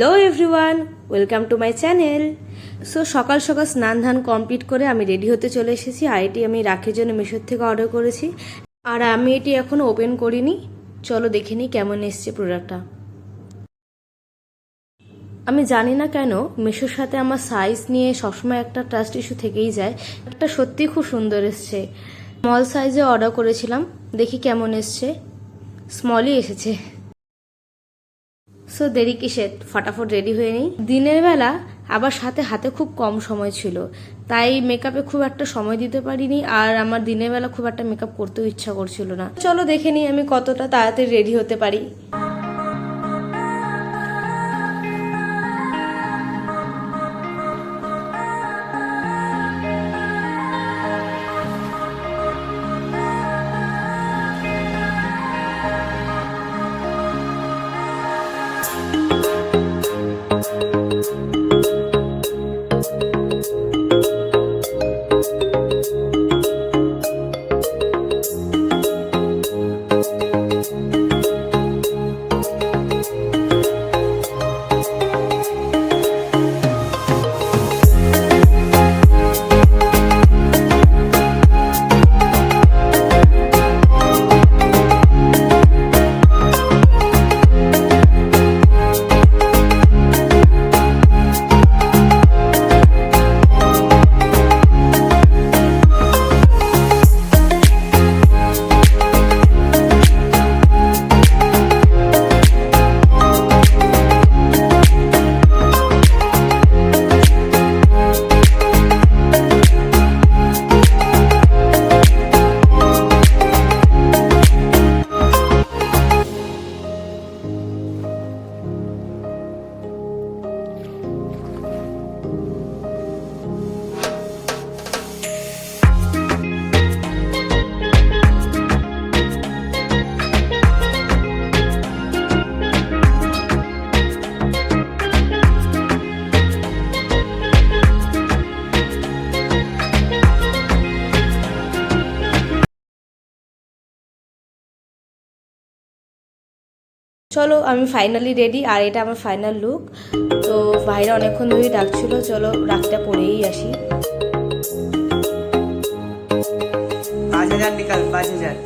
Hello everyone, welcome to my channel. So সকাল সকাল স্নান ধান কমপ্লিট করে আমি রেডি হতে চলে এসেছি। আর এটি আমি রাখির জন্য মিশোর থেকে অর্ডার করেছি, আর আমি এটি এখনও ওপেন করিনি। চলো দেখে নিই কেমন এসছে প্রোডাক্টটা। আমি জানি না কেন মিশোর সাথে আমার সাইজ নিয়ে সবসময় একটা ট্রাস্ট ইস্যু থেকেই যায়। একটা সত্যি খুব সুন্দর এসছে। স্মল সাইজে অর্ডার করেছিলাম, দেখি কেমন এসছে। স্মলই এসেছে। সো দেরি কিসের, ফটাফট রেডি হয়ে নিই। দিনের বেলা আবার সাথে হাতে খুব কম সময় ছিল, তাই মেকআপে খুব একটা সময় দিতে পারিনি। আর আমার দিনের বেলা খুব একটা মেকআপ করতেও ইচ্ছা করছিল না। চলো দেখে নিই আমি কতটা তাড়াতাড়ি রেডি হতে পারি। চলো আমি ফাইনালি রেডি, আর এটা আমার ফাইনাল লুক। তো বাইরে অনেকক্ষণ ধরেই ডাকছিল, চলো রাখটা পরেই আসি। 5,000 निकाल 5,000।